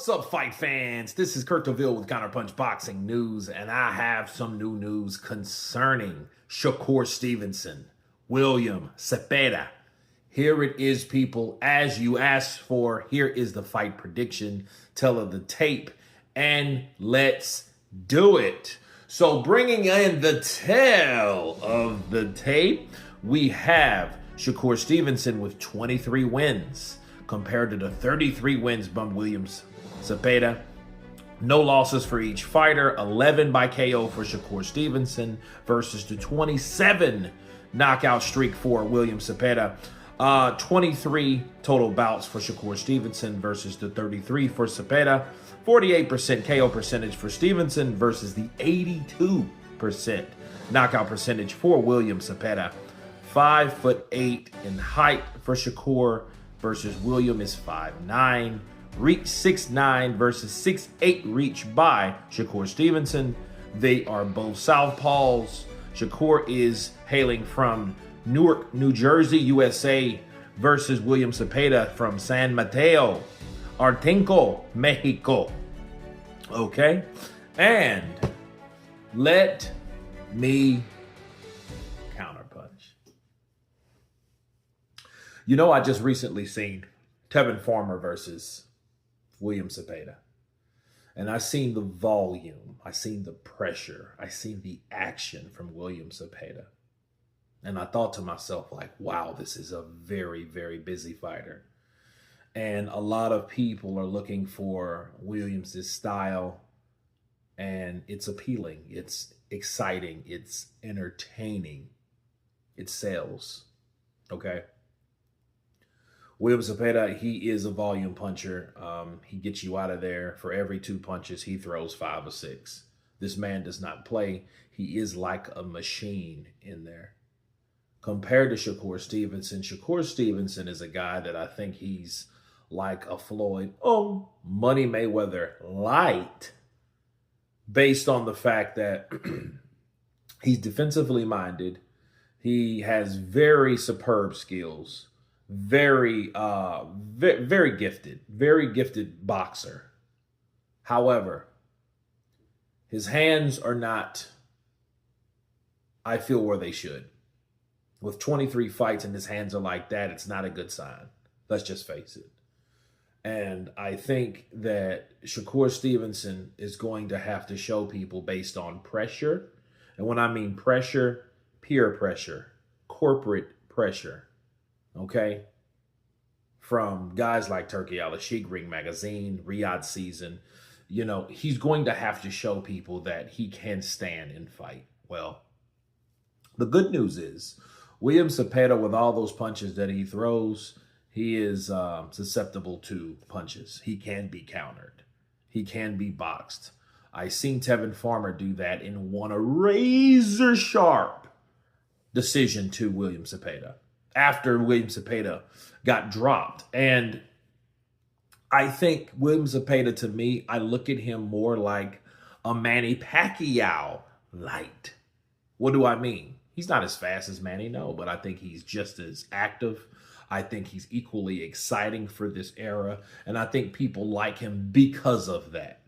What's up, fight fans? This is Kurt DeVille with Counterpunch Boxing News, and I have some new news concerning Shakur Stevenson, William Zepeda. Here it is, people. As you asked for, here is the fight prediction. Tell of the tape, and let's do it. So bringing in the tale of the tape, we have Shakur Stevenson with 23 wins compared to the 33 wins by William Zepeda. No losses for each fighter, 11 by KO for Shakur Stevenson versus the 27 knockout streak for William Zepeda. 23 total bouts for Shakur Stevenson versus the 33 for Zepeda. 48% KO percentage for Stevenson versus the 82% knockout percentage for William Zepeda. 5'8" in height for Shakur versus William is 5'9". Reach 6'9" versus 6'8" reach by Shakur Stevenson. They are both southpaws. Shakur is hailing from Newark, New Jersey, USA versus William Zepeda from San Mateo, Artenco, Mexico. Okay? And let me counterpunch. You know, I just recently seen Tevin Farmer versus William Zepeda. And I seen the volume, I seen the pressure, I seen the action from William Zepeda. And I thought to myself, like, wow, this is a very, very busy fighter. And a lot of people are looking for Williams' style, and it's appealing, it's exciting, it's entertaining, it sells, okay? William Zepeda, he is a volume puncher. He gets you out of there. For every 2 punches, he throws 5 or 6. This man does not play. He is like a machine in there. Compared to Shakur Stevenson is a guy that I think he's like a Floyd, Money Mayweather light, based on the fact that he's defensively minded. He has very superb skills. Very gifted boxer. However, his hands are not, I feel, where they should. With 23 fights and his hands are like that, it's not a good sign. Let's just face it. And I think that Shakur Stevenson is going to have to show people based on pressure. And when I mean pressure, peer pressure, corporate pressure. Okay, from guys like Turkey Al-Sheikh, Ring Magazine, Riyadh Season, you know, he's going to have to show people that he can stand and fight. Well, the good news is William Zepeda, with all those punches that he throws, he is susceptible to punches. He can be countered. He can be boxed. I seen Tevin Farmer do that and won a razor sharp decision to William Zepeda, after William Zepeda got dropped. And I think William Zepeda, to me, I look at him more like a Manny Pacquiao light. What do I mean? He's not as fast as Manny, no, but I think he's just as active. I think he's equally exciting for this era. And I think people like him because of that.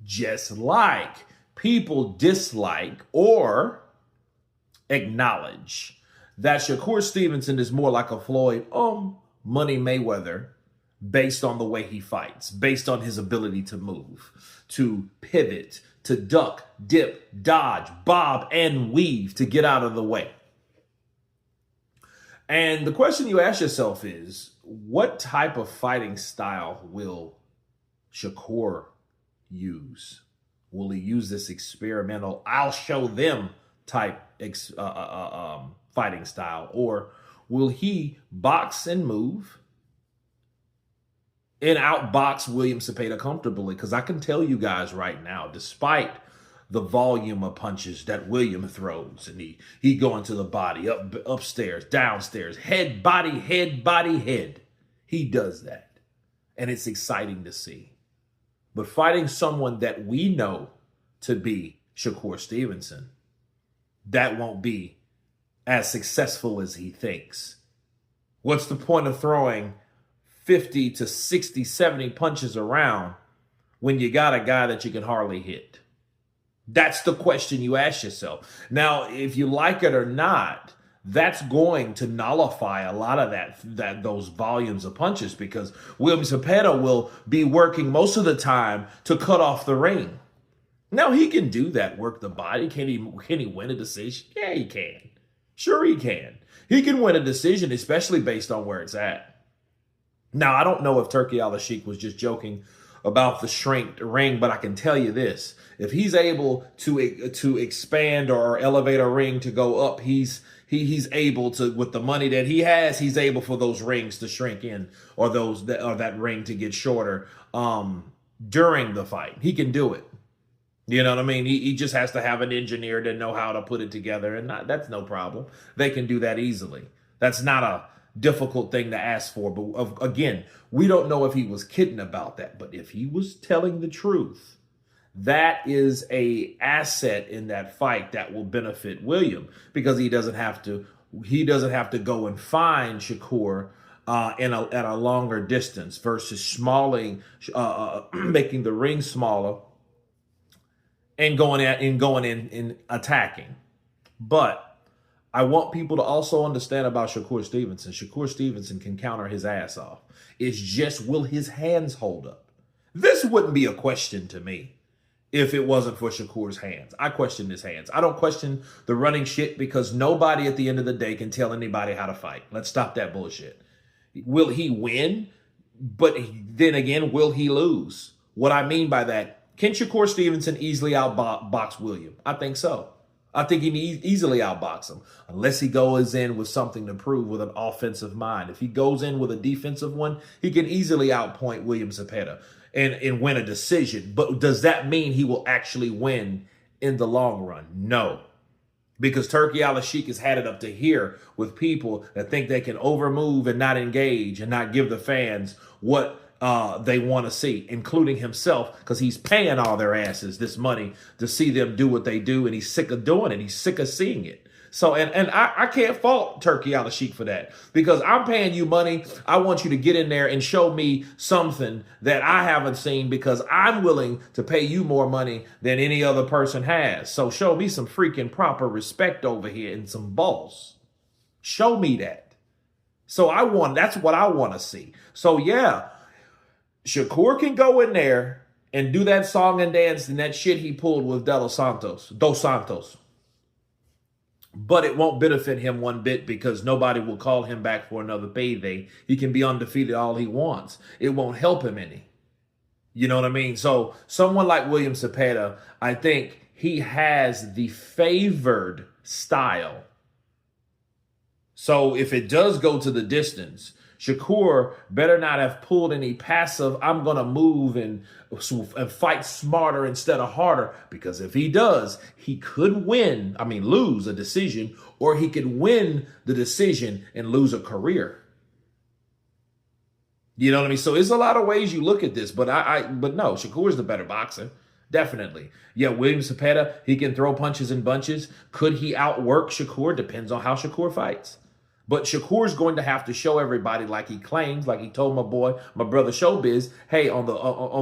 Just like people dislike or acknowledge that Shakur Stevenson is more like a Floyd, Money Mayweather, based on the way he fights, based on his ability to move, to pivot, to duck, dip, dodge, bob, and weave to get out of the way. And the question you ask yourself is, what type of fighting style will Shakur use? Will he use this experimental, I'll show them type fighting style, or will he box and move and outbox William Zepeda comfortably? Because I can tell you guys right now, despite the volume of punches that William throws, and he going to the body, upstairs, downstairs, head, body, head. He does that, and it's exciting to see. But fighting someone that we know to be Shakur Stevenson, that won't be as successful as he thinks. What's the point of throwing 50 to 60, 70 punches around when you got a guy that you can hardly hit? That's the question you ask yourself. Now, if you like it or not, that's going to nullify a lot of those volumes of punches, because William Zepeda will be working most of the time to cut off the ring. Now, he can do that, work the body. Can he win a decision? Yeah, he can. Sure, he can. He can win a decision, especially based on where it's at. Now, I don't know if Turki Al-Sheikh was just joking about the shrink ring, but I can tell you this: if he's able to expand or elevate a ring to go up, he's able to, with the money that he has, he's able for those rings to shrink in, or that ring to get shorter during the fight. He can do it. You know what I mean? He just has to have an engineer to know how to put it together, and that's no problem. They can do that easily. That's not a difficult thing to ask for. But again, we don't know if he was kidding about that. But if he was telling the truth, that is a asset in that fight that will benefit William, because he doesn't have to go and find Shakur at a longer distance versus making the ring smaller and going in and attacking. But I want people to also understand about Shakur Stevenson. Shakur Stevenson can counter his ass off. It's just, will his hands hold up? This wouldn't be a question to me if it wasn't for Shakur's hands. I question his hands. I don't question the running shit, because nobody at the end of the day can tell anybody how to fight. Let's stop that bullshit. Will he win? But then again, will he lose? What I mean by that, can Shakur Stevenson easily outbox William? I think so. I think he can easily outbox him, unless he goes in with something to prove, with an offensive mind. If he goes in with a defensive one, he can easily outpoint William Zepeda and win a decision. But does that mean he will actually win in the long run? No. Because Turki Al-Sheikh has had it up to here with people that think they can overmove and not engage and not give the fans what they want to see, including himself, because he's paying all their asses this money to see them do what they do, and he's sick of doing it. He's sick of seeing it. So, and I can't fault Turki Al-Sheikh for that, because I'm paying you money. I want you to get in there and show me something that I haven't seen, because I'm willing to pay you more money than any other person has. So show me some freaking proper respect over here and some balls. Show me that. So that's what I want to see. So yeah, Shakur can go in there and do that song and dance and that shit he pulled with Dos Santos. But it won't benefit him one bit, because nobody will call him back for another payday. He can be undefeated all he wants. It won't help him any. You know what I mean? So someone like William Zepeda, I think he has the favored style. So if it does go to the distance, Shakur better not have pulled any passive, I'm going to move and fight smarter instead of harder. Because if he does, he could lose a decision, or he could win the decision and lose a career. You know what I mean? So there's a lot of ways you look at this, but no, Shakur is the better boxer. Definitely. Yeah, William Zepeda, he can throw punches in bunches. Could he outwork Shakur? Depends on how Shakur fights. But Shakur's going to have to show everybody, like he claims, like he told my brother Showbiz, hey, on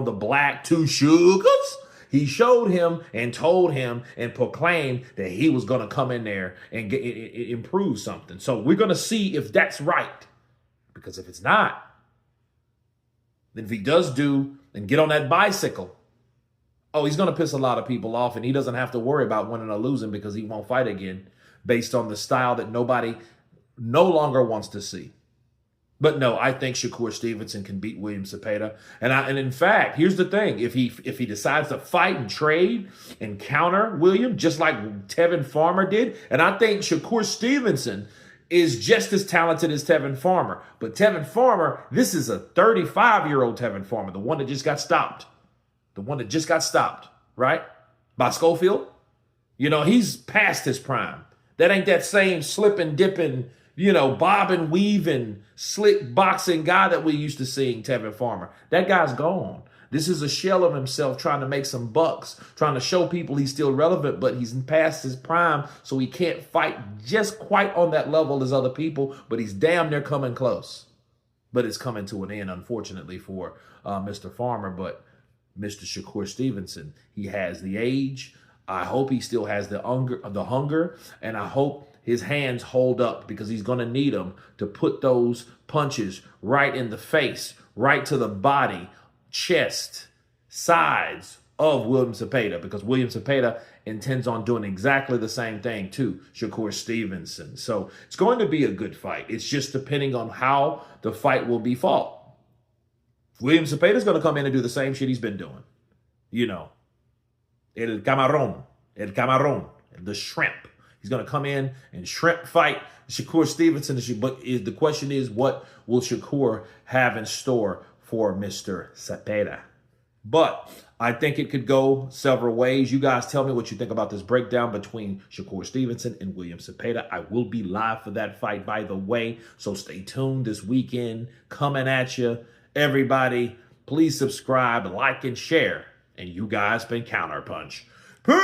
the Black Two Sugars, he showed him and told him and proclaimed that he was going to come in there and improve something. So we're going to see if that's right. Because if it's not, then if he does do and get on that bicycle, he's going to piss a lot of people off, and he doesn't have to worry about winning or losing, because he won't fight again based on the style that nobody no longer wants to see. But no, I think Shakur Stevenson can beat William Zepeda. And in fact, here's the thing. If he decides to fight and trade and counter William, just like Tevin Farmer did, and I think Shakur Stevenson is just as talented as Tevin Farmer. But Tevin Farmer, this is a 35-year-old Tevin Farmer, the one that just got stopped. The one that just got stopped, right? By Schofield. You know, he's past his prime. That ain't that same slipping, dipping, bobbing, weaving, slick boxing guy that we used to seeing, Tevin Farmer. That guy's gone. This is a shell of himself trying to make some bucks, trying to show people he's still relevant, but he's past his prime, so he can't fight just quite on that level as other people, but he's damn near coming close. but it's coming to an end, unfortunately, for Mr. Farmer. But Mr. Shakur Stevenson, he has the age. I hope he still has the hunger, and I hope his hands hold up, because he's going to need them to put those punches right in the face, right to the body, chest, sides of William Zepeda, because William Zepeda intends on doing exactly the same thing to Shakur Stevenson. So it's going to be a good fight. It's just depending on how the fight will be fought. William Zepeda is going to come in and do the same shit he's been doing. You know, el camarón, the shrimp. He's going to come in and shrimp fight Shakur Stevenson. But the question is, what will Shakur have in store for Mr. Zepeda? But I think it could go several ways. You guys tell me what you think about this breakdown between Shakur Stevenson and William Zepeda. I will be live for that fight, by the way, so stay tuned this weekend. Coming at you. Everybody, please subscribe, like, and share. And you guys been Counterpunch. Peace!